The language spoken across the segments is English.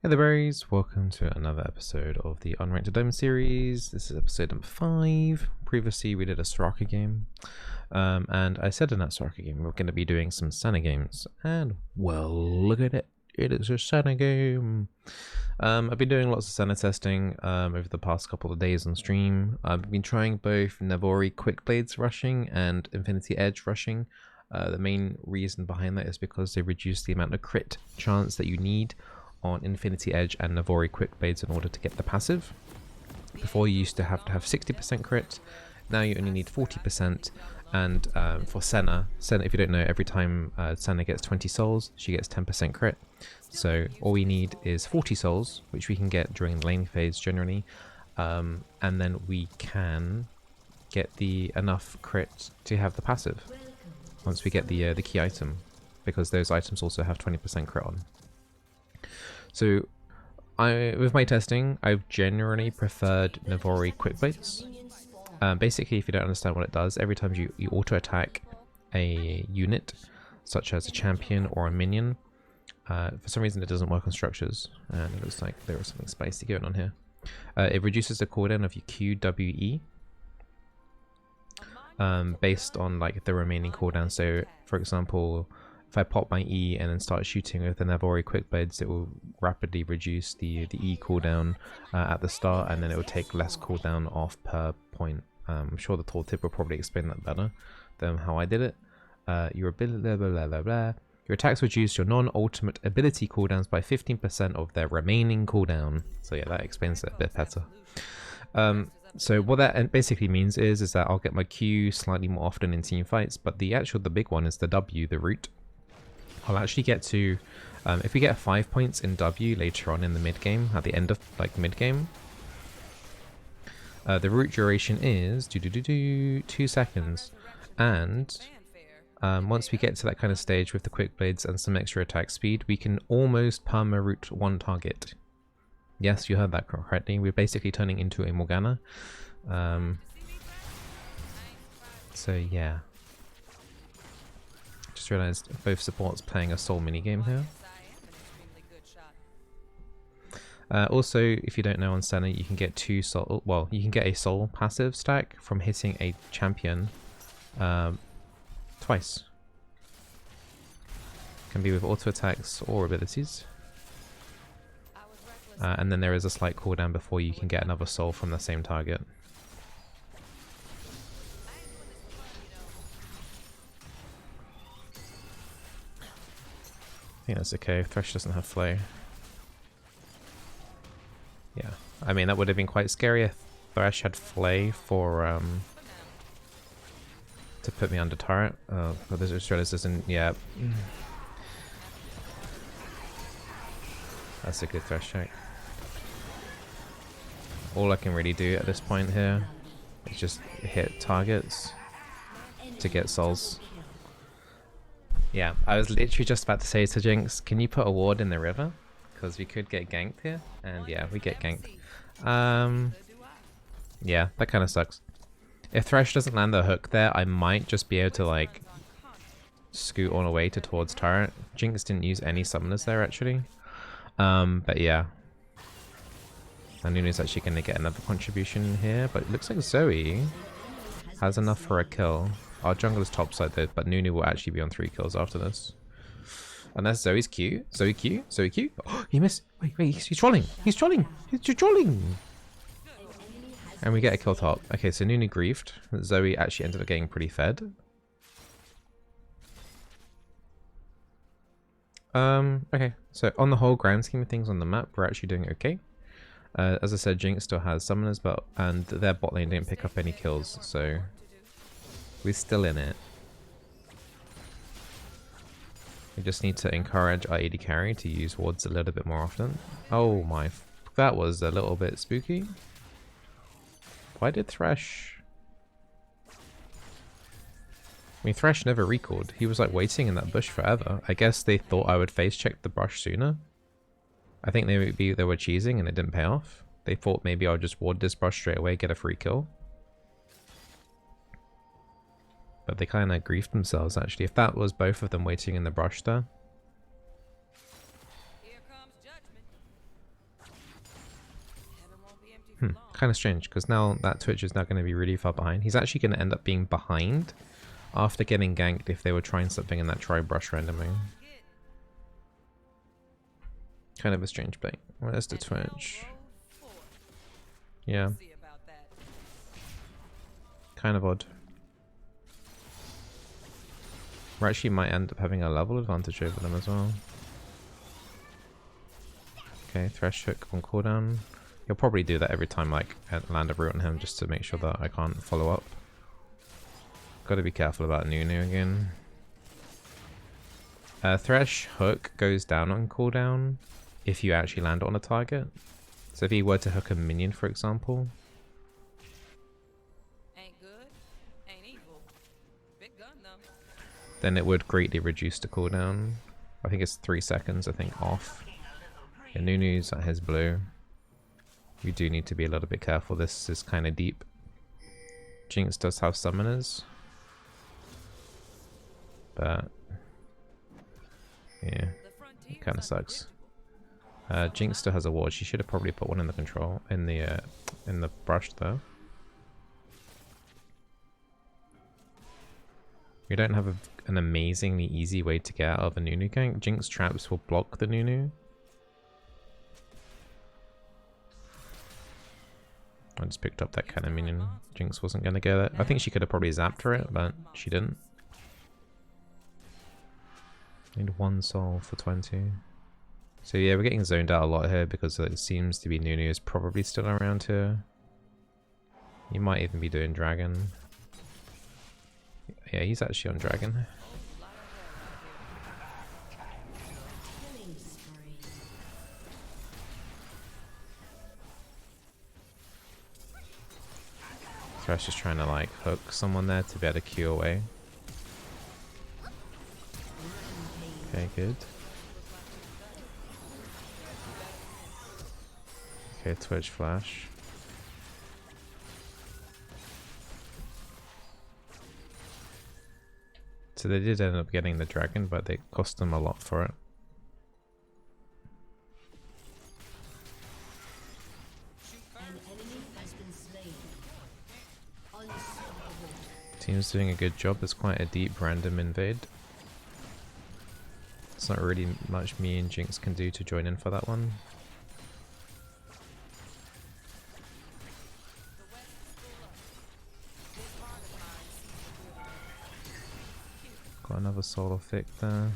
Hey there berries, welcome to another episode of the Unranked Dome series. This is episode number 5. Previously we did a Soraka game, and I said in that Soraka game we're going to be doing some Senna games, and well, look at it, it is a Senna game. I've been doing lots of Senna testing over the past couple of days on stream. I've been trying both Navori Quick Blades rushing and Infinity Edge rushing. The main reason behind that is because they reduce the amount of crit chance that you need on Infinity Edge and Navori Quick Blades in order to get the passive. Before you used to have 60% crit, now you only need 40%, and for Senna, if you don't know, every time Senna gets 20 souls, she gets 10% crit. So all we need is 40 souls, which we can get during the laning phase generally, and then we can get the enough crit to have the passive once we get the key item, because those items also have 20% crit on. So, with my testing, I've generally preferred Navori Quick Blades. Basically, if you don't understand what it does, every time you auto attack a unit, such as a champion or a minion, for some reason it doesn't work on structures, and it looks like there was something spicy going on here. It reduces the cooldown of your QWE based on like the remaining cooldown. So, for example, if I pop my E and then start shooting with the Navori Quick Blades, it will rapidly reduce the E cooldown at the start, and then it will take less cooldown off per point. I'm sure the tooltip will probably explain that better than how I did it. Your attacks reduce your non-ultimate ability cooldowns by 15% of their remaining cooldown. So yeah, that explains it a bit better. So what that basically means is that I'll get my Q slightly more often in team fights, but the big one is the W, the root. I'll actually get to, if we get 5 points in W later on in the mid-game, at the end of like mid-game, the root duration is 2 seconds, and once we get to that kind of stage with the quick blades and some extra attack speed, we can almost perma-root one target. Yes, you heard that correctly. We're basically turning into a Morgana. So yeah. Just realized both supports playing a soul minigame here. Also, if you don't know, on Senna you can get you can get a soul passive stack from hitting a champion twice. Can be with auto attacks or abilities. And then there is a slight cooldown before you can get another soul from the same target. I think that's okay. Thresh doesn't have Flay. Yeah, I mean that would have been quite scary if Thresh had Flay for to put me under turret. Oh, but this Australis isn't. Yeah, that's a good Thresh check. All I can really do at this point here is just hit targets to get souls. Yeah, I was literally just about to say to Jinx, can you put a ward in the river? Because we could get ganked here. And yeah, we get ganked. Yeah, that kind of sucks. If Thresh doesn't land the hook there, I might just be able to like scoot on away towards turret. Jinx didn't use any summoners there actually. But yeah. And Nunu's actually going to get another contribution here, but it looks like Zoe has enough for a kill. Our jungle is topside though, but Nunu will actually be on 3 kills after this. Unless Zoe's Q. Zoe Q. Zoe Q. Oh, he missed. Wait, he's trolling. He's trolling. He's trolling. And we get a kill top. Okay, so Nunu griefed. Zoe actually ended up getting pretty fed. Okay, so on the whole grand scheme of things on the map, we're actually doing okay. As I said, Jinx still has summoners, and their bot lane didn't pick up any kills, so we're still in it. We just need to encourage our AD carry to use wards a little bit more often. Oh my, that was a little bit spooky. Why did Thresh? I mean, Thresh never recalled. He was like waiting in that bush forever. I guess they thought I would face check the brush sooner. I think they were cheesing and it didn't pay off. They thought maybe I'll just ward this brush straight away, get a free kill. But they kind of griefed themselves actually. If that was both of them waiting in the brush there. Kind of strange, because now that Twitch is now going to be really far behind. He's actually going to end up being behind after getting ganked if they were trying something in that tri-brush randomly. Kind of a strange play. Where's the Twitch? Yeah. Kind of odd. We actually might end up having a level advantage over them as well. Okay, Thresh Hook on cooldown. He'll probably do that every time, like, land a root on him just to make sure that I can't follow up. Gotta be careful about Nunu again. Thresh Hook goes down on cooldown if you actually land it on a target. So if he were to hook a minion, for example, then it would greatly reduce the cooldown. I think it's 3 seconds, I think, off. Yeah, Nunu's at his blue. We do need to be a little bit careful. This is kind of deep. Jinx does have summoners. But yeah, it kind of sucks. Jinx still has a ward. She should have probably put one in the control, in the brush though. We don't have an amazingly easy way to get out of a Nunu gank. Jinx traps will block the Nunu. I just picked up that kind of minion. Jinx wasn't going to get it. I think she could have probably zapped for it, but she didn't. Need 1 soul for 20. So yeah, we're getting zoned out a lot here because it seems to be Nunu is probably still around here. He might even be doing dragon. Yeah, he's actually on dragon. Thresh is trying to like hook someone there to be able to Q away. Okay, good. Okay, Twitch flash. So they did end up getting the dragon, but they cost them a lot for it. Team's doing a good job. There's quite a deep random invade. It's not really much me and Jinx can do to join in for that one. Got another soul of Thick there.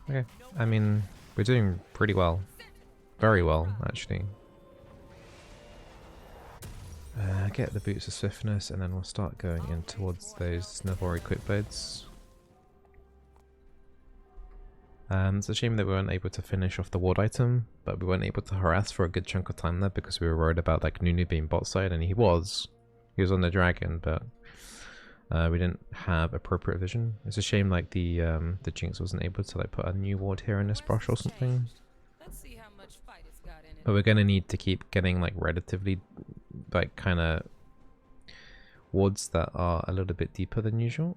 Okay, I mean, we're doing pretty well. Very well, actually. Get the boots of swiftness, and then we'll start going in towards those Navori quickblades. It's a shame that we weren't able to finish off the ward item, but we weren't able to harass for a good chunk of time there because we were worried about like Nunu being bot side, and he was on the dragon, but we didn't have appropriate vision. It's a shame like the Jinx wasn't able to like put a new ward here in this brush or something. But we're gonna need to keep getting like relatively like kind of wards that are a little bit deeper than usual,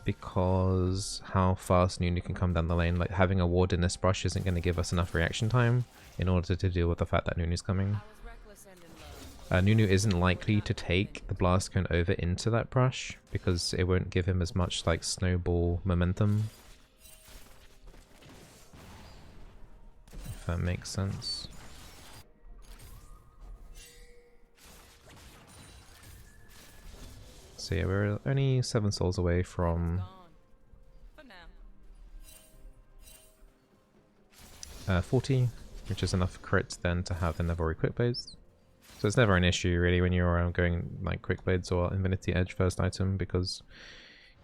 because how fast Nunu can come down the lane, like having a ward in this brush isn't going to give us enough reaction time in order to deal with the fact that Nunu's coming. Nunu isn't likely to take the blast cone over into that brush because it won't give him as much like snowball momentum, if that makes sense. So yeah, we're only 7 souls away from 40, which is enough crit then to have the Navori quickblades. So it's never an issue really when you're going like quickblades or Infinity Edge first item, because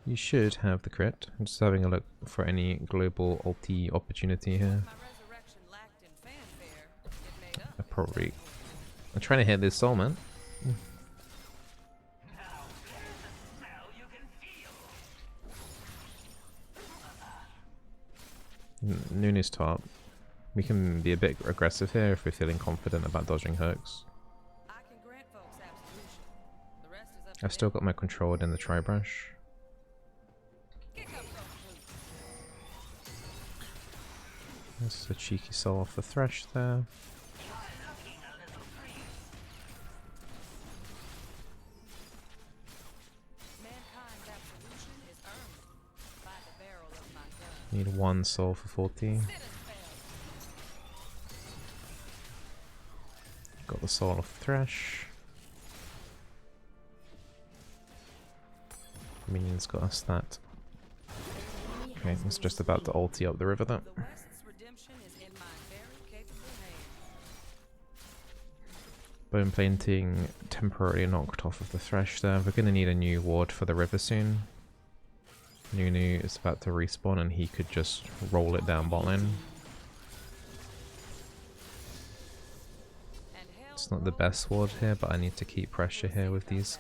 you should have the crit. I'm just having a look for any global ulti opportunity here. I'm trying to hit this soul, man. Nunu's top. We can be a bit aggressive here if we're feeling confident about dodging hooks. I've still got my controlled in the tri-brush. That's a cheeky soul off the Thresh there. Need one soul for 40. Got the soul off the Thresh. Minions got us that. Okay, it's just about to ulti up the river though. Bone Planting temporarily knocked off of the Thresh there. We're gonna need a new ward for the river soon. Nunu is about to respawn and he could just roll it down bot lane. It's not the best ward here, but I need to keep pressure here with these.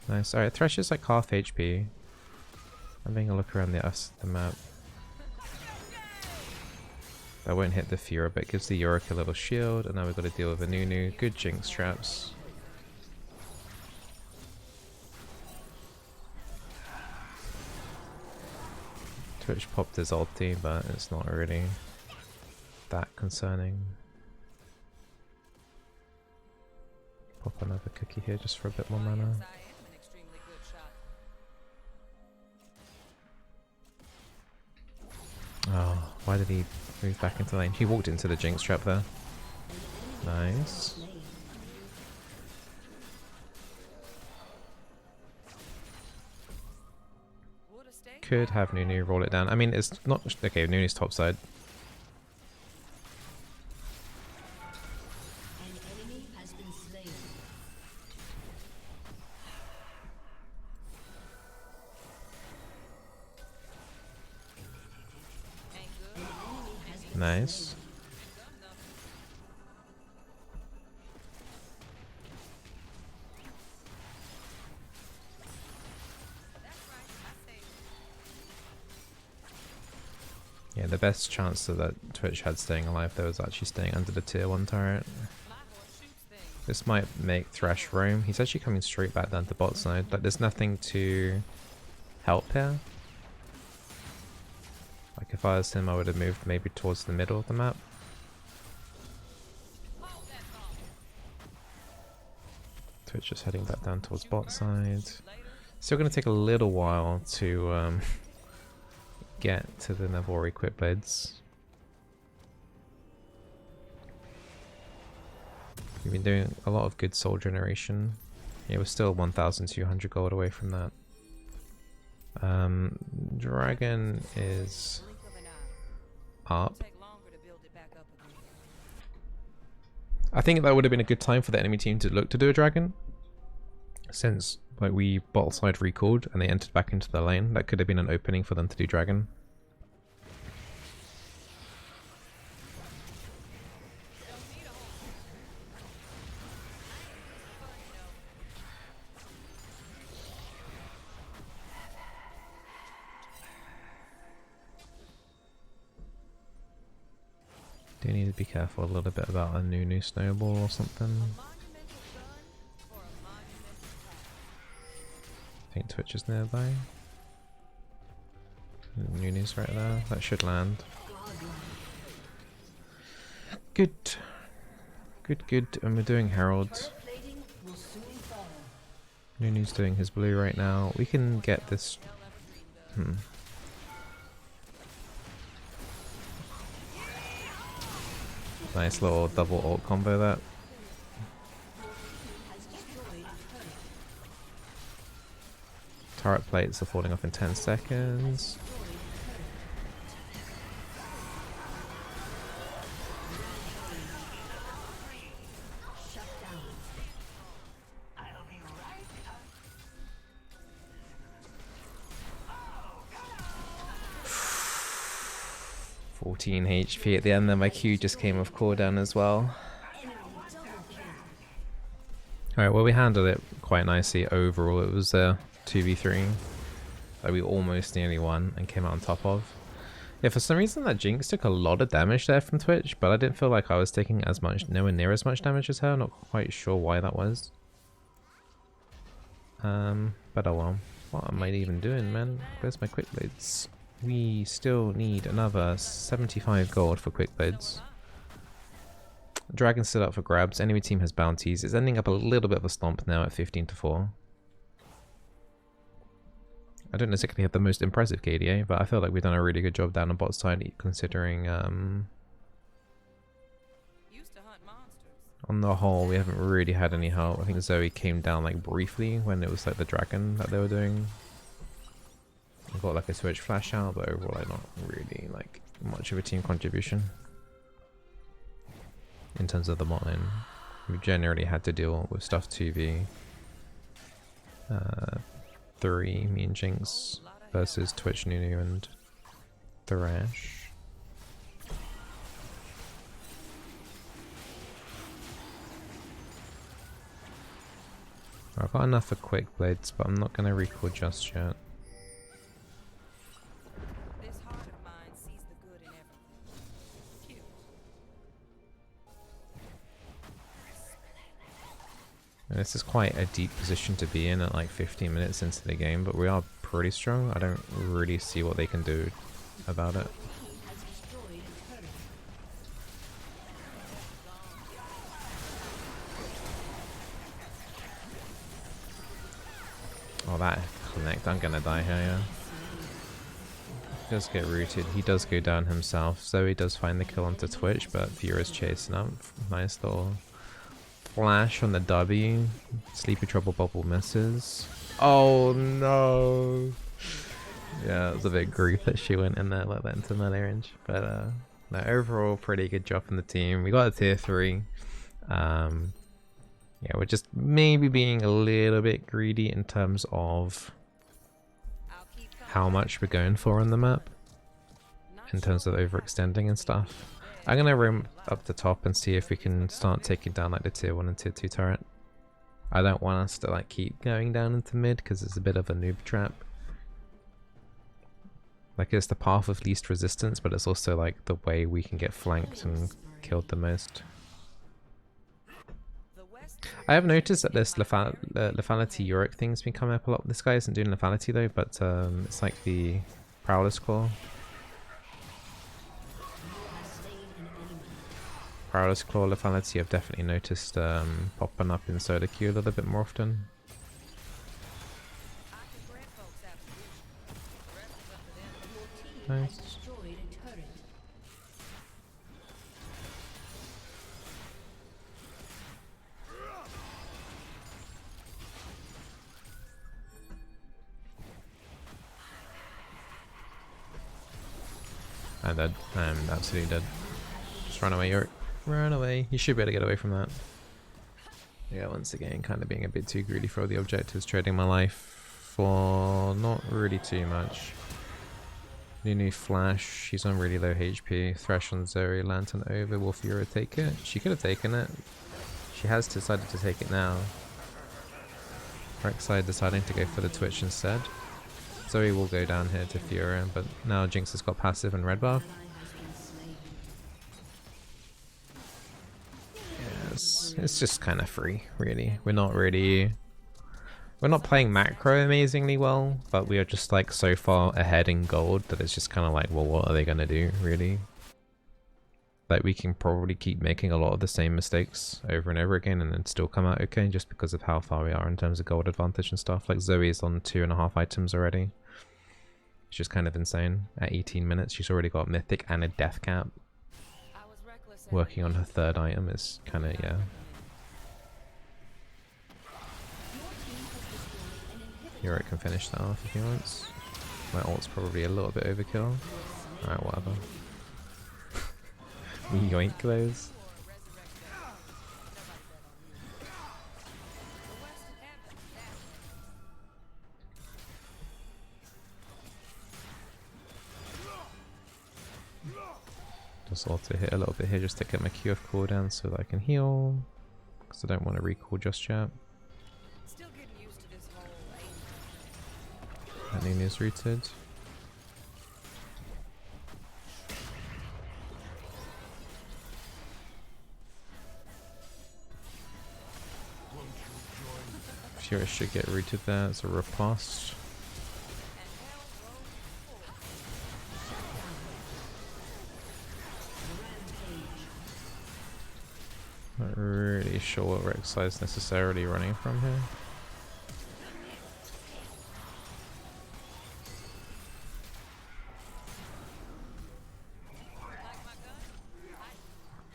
Nice. Alright, Thresh is like half HP. I'm having a look around the map. That won't hit the Fiora, but it gives the Yorick a little shield, and now we've got to deal with a Nunu. Good Jinx traps. Twitch popped his ulti, but it's not really that concerning. Pop another cookie here just for a bit more mana. Oh, why did he move back into lane? He walked into the Jinx trap there. Nice. Could have Nunu roll it down. I mean, it's not... Okay, Nunu's topside. Nice. Yeah, the best chance that Twitch had staying alive there was actually staying under the tier 1 turret. This might make Thresh roam. He's actually coming straight back down to bot side. Like, there's nothing to help here. Like, if I was him, I would have moved maybe towards the middle of the map. Twitch is heading back down towards bot side. Still going to take a little while to get to the Navori equip blades. We've been doing a lot of good soul generation. Yeah, we're still 1,200 gold away from that. Dragon is up. I think that would have been a good time for the enemy team to look to do a dragon, since like we bot side recalled and they entered back into the lane. That could have been an opening for them to do dragon. Do need to be careful a little bit about a Nunu snowball or something. I think Twitch is nearby. Nunu's right there. That should land. Good. Good, good. And we're doing Herald. Nunu's doing his blue right now. We can get this... Nice little double ult combo that. Turret plates are falling off in 10 seconds. HP at the end, then my Q just came off cooldown as well. Alright, well we handled it quite nicely overall. It was a 2v3 that we almost nearly won and came out on top of. Yeah, for some reason that Jinx took a lot of damage there from Twitch, but I didn't feel like I was taking as much, nowhere near as much damage as her. Not quite sure why that was. But oh well. What am I even doing, man? Where's my quick blades? We still need another 75 gold for quick blades. Dragon's still up for grabs. Enemy team has bounties. It's ending up a little bit of a stomp now at 15-4. I don't exactly have the most impressive KDA, but I feel like we've done a really good job down on bot side, considering on the whole we haven't really had any help. I think Zoe came down like briefly when it was like the dragon that they were doing. We got like a switch flash out, but overall like not really like much of a team contribution in terms of the bot lane. We generally had to deal with stuff 2v 3, me and Jinx versus Twitch, Nunu, and Thresh. I've got enough for quick blades, but I'm not going to recall just yet. This is quite a deep position to be in at like 15 minutes into the game, but we are pretty strong. I don't really see what they can do about it. Oh, that connect. I'm gonna die here, yeah. He does get rooted. He does go down himself. Zoe does find the kill onto Twitch, but Fura's chasing up. Nice little flash on the W. Sleepy Trouble Bubble misses. Oh no! Yeah, it was a bit grief that she went in there like that into melee range. But no, overall, pretty good job from the team. We got a tier 3. Yeah, we're just maybe being a little bit greedy in terms of how much we're going for on the map. In terms of overextending and stuff. I'm gonna roam up the top and see if we can start taking down like the tier 1 and tier 2 turret. I don't want us to like keep going down into mid because it's a bit of a noob trap. Like it's the path of least resistance, but it's also like the way we can get flanked and killed the most. I have noticed that this lethality Yorick thing's been coming up a lot. This guy isn't doing lethality though, but it's like the Prowler's Claw. Prowler's Claw lethality I've definitely noticed popping up in solo queue a little bit more often. Nice. I'm dead. I'm absolutely dead. Just run away, York. Run away. You should be able to get away from that. Yeah, once again, kind of being a bit too greedy for the objectives, trading my life for not really too much. Nunu flash, she's on really low HP. Thresh on Zoe, Lantern over. Will Fura take it? She could have taken it. She has decided to take it now. Rek'Sai deciding to go for the Twitch instead. Zoe will go down here to Fura, but now Jinx has got passive and red buff. Yes, it's just kind of free, really. We're not playing macro amazingly well, but we are just like so far ahead in gold that it's just kind of like, well, what are they gonna do, really? Like we can probably keep making a lot of the same mistakes over and over again and then still come out okay just because of how far we are in terms of gold advantage and stuff. Like Zoe's on 2.5 items already. It's just kind of insane. At 18 minutes she's already got mythic and a death cap. Working on her 3rd item is kind of, yeah. Yorick can finish that off if he wants. My ult's probably a little bit overkill. Alright, whatever. Yoink those. Just also hit a little bit here just to get my QF cooldown so that I can heal. Because I don't want to recall just yet. That Nunu's rooted. Fura should get rooted there, it's a riposte. sure what Rek'Sai is necessarily running from here.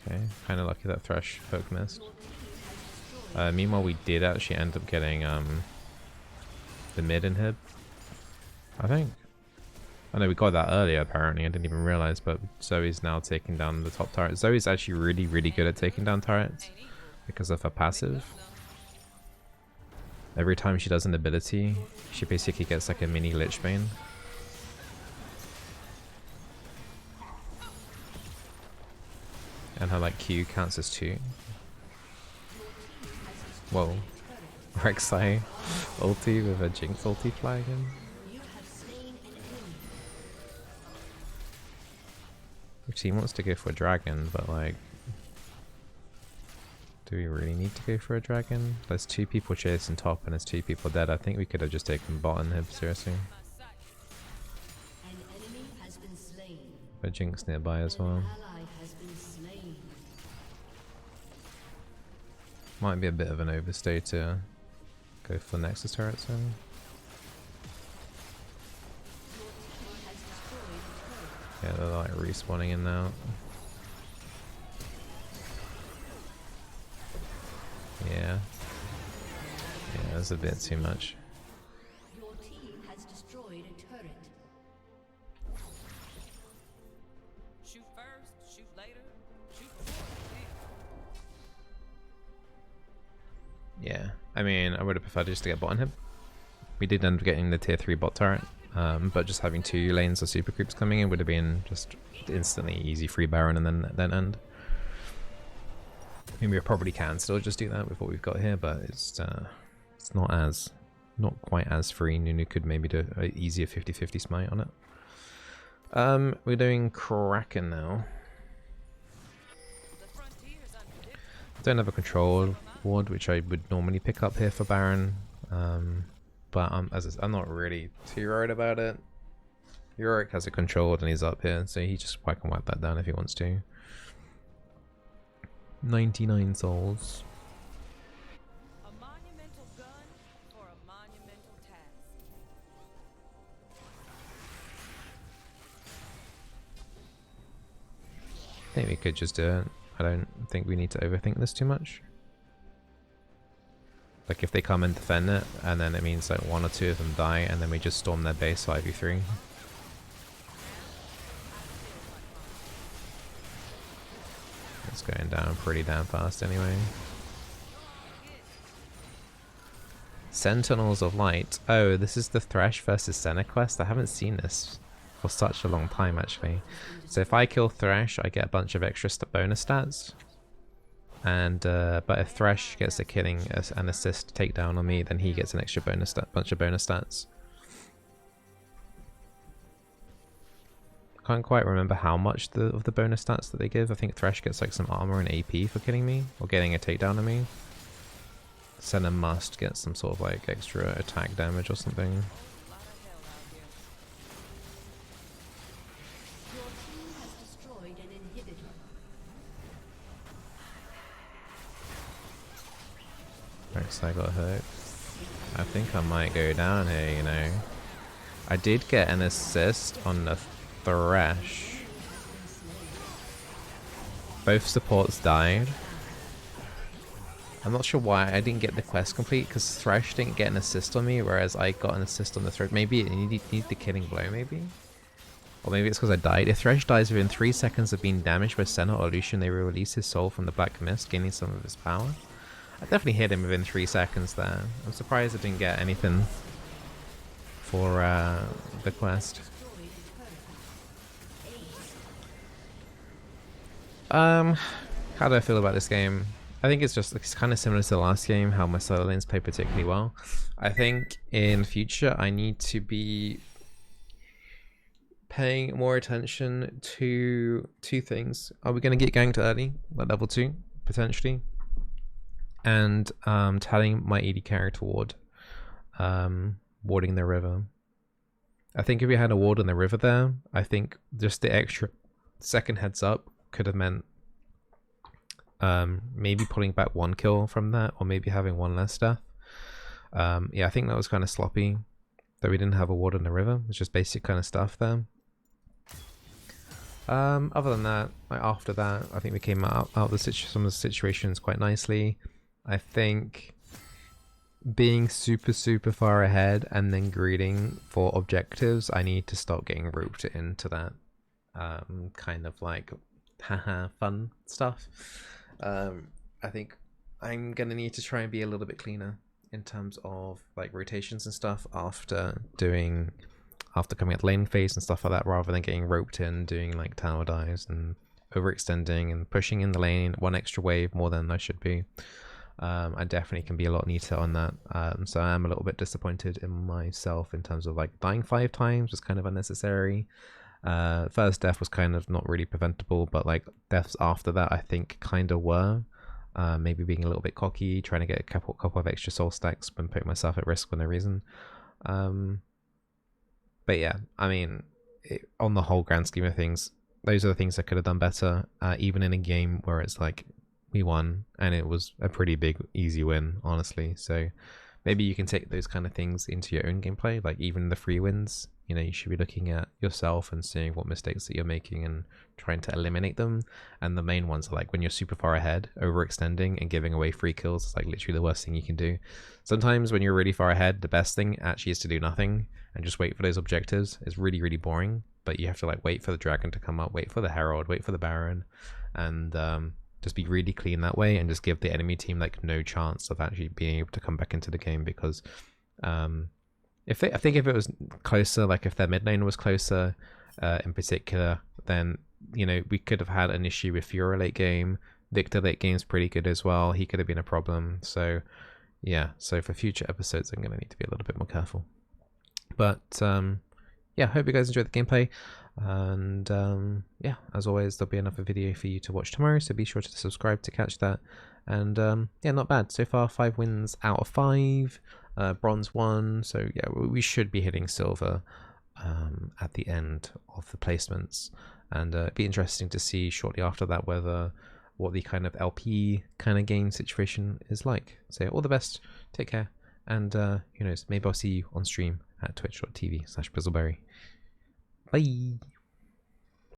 Okay, kind of lucky that Thresh poke missed. Meanwhile, we did actually end up getting the mid inhib, I think. I know we got that earlier apparently, I didn't even realize, but Zoe's now taking down the top turret. Zoe's actually really good at taking down turrets because of her passive. Every time she does an ability, she basically gets like a mini Lich Bane. And her like Q counts as 2. Whoa. Rek'Sai ulti with a Jinx ulti fly again. Which team wants to go for a dragon, but like, do we really need to go for a dragon? There's 2 people chasing top and there's 2 people dead. I think we could have just taken bot and him, seriously. But Jinx nearby as well. Might be a bit of an overstay to go for the Nexus turret soon. Yeah, they're like respawning in now. Yeah. Yeah, that's a bit too much. Your team has destroyed a turret. Shoot first, shoot later, shoot before. Yeah, I mean, I would have preferred just to get bot on him. We did end up getting the tier 3 bot turret, but just having 2 lanes of super creeps coming in would have been just instantly easy free Baron and then end. I mean, we probably can still just do that with what we've got here, but it's not quite as free. Nunu could maybe do an easier 50-50 smite on it. We're doing Kraken now. Don't have a control ward, which I would normally pick up here for Baron, but I'm not really too worried about it. Yorick has it controlled and he's up here, so he just can wipe that down if he wants to. 99 souls. A monumental gun for a monumental task. I think we could just do it. I don't think we need to overthink this too much. Like if they come and defend it, and then it means like 1 or 2 of them die, and then we just storm their base 5v3. It's going down pretty damn fast anyway. Sentinels of Light. Oh, this is the Thresh versus Senna quest. I haven't seen this for such a long time actually. So if I kill Thresh, I get a bunch of extra bonus stats. And but if Thresh gets a killing an assist takedown on me, then he gets an extra bunch of bonus stats. Can't quite remember how much of the bonus stats that they give. I think Thresh gets like some armor and AP for killing me or getting a takedown on me. Senna must get some sort of like extra attack damage or something. Your team has destroyed an inhibitor. Thanks, I got hurt. I think I might go down here, you know. I did get an assist on the Thresh. Both supports died. I'm not sure why I didn't get the quest complete, because Thresh didn't get an assist on me, whereas I got an assist on the Thresh. Maybe it need the killing blow, maybe? Or maybe it's because I died. If Thresh dies within 3 seconds of being damaged by Senna or Lucian, they will release his soul from the Black Mist, gaining some of his power. I definitely hit him within 3 seconds there. I'm surprised I didn't get anything for the quest. How do I feel about this game? I think it's kind of similar to the last game, how my solo lanes play particularly well. I think in future I need to be paying more attention to 2 things. Are we going to get ganked early, like level 2, potentially? And telling my AD carry toward warding the river. I think if we had a ward on the river there, I think just the extra second heads up could have meant Maybe pulling back 1 kill from that, or maybe having 1 less death. Yeah, I think that was kind of sloppy, that we didn't have a ward in the river. It's just basic kind of stuff there. Other than that, like after that, I think we came out of some of the situations quite nicely. I think being super far ahead and then greeting for objectives, I need to stop getting roped into that kind of like haha fun stuff. I think I'm gonna need to try and be a little bit cleaner in terms of like rotations and stuff after coming at lane phase and stuff like that, rather than getting roped in doing like tower dives and overextending and pushing in the lane 1 extra wave more than I should be. I definitely can be a lot neater on that. So I am a little bit disappointed in myself in terms of like dying 5 times was kind of unnecessary. First death was kind of not really preventable, but like deaths after that I think kind of were. Maybe being a little bit cocky, trying to get a couple of extra soul stacks and putting myself at risk for no reason. But yeah, I mean, on the whole grand scheme of things, those are the things I could have done better, even in a game where it's like we won and it was a pretty big easy win, honestly. So maybe you can take those kind of things into your own gameplay, like even the free wins. You know, you should be looking at yourself and seeing what mistakes that you're making and trying to eliminate them. And the main ones are like when you're super far ahead, overextending and giving away free kills is like literally the worst thing you can do. Sometimes when you're really far ahead, the best thing actually is to do nothing and just wait for those objectives. It's really boring, but you have to like wait for the dragon to come up, wait for the herald, wait for the baron, and just be really clean that way and just give the enemy team like no chance of actually being able to come back into the game. Because I think if it was closer, like if their mid lane was closer in particular, then you know we could have had an issue with Fiora late game. Victor late game's pretty good as well. He could have been a problem. So yeah, so for future episodes I'm going to need to be a little bit more careful. But yeah, hope you guys enjoyed the gameplay. And yeah, as always, there'll be another video for you to watch tomorrow, so be sure to subscribe to catch that. And yeah, not bad so far. 5 wins out of 5, bronze 1, so yeah, we should be hitting silver at the end of the placements. And it'd be interesting to see shortly after that what the kind of LP kind of game situation is like. So all the best, take care, and who knows, maybe I'll see you on stream at twitch.tv/Bizzleberry. Bye.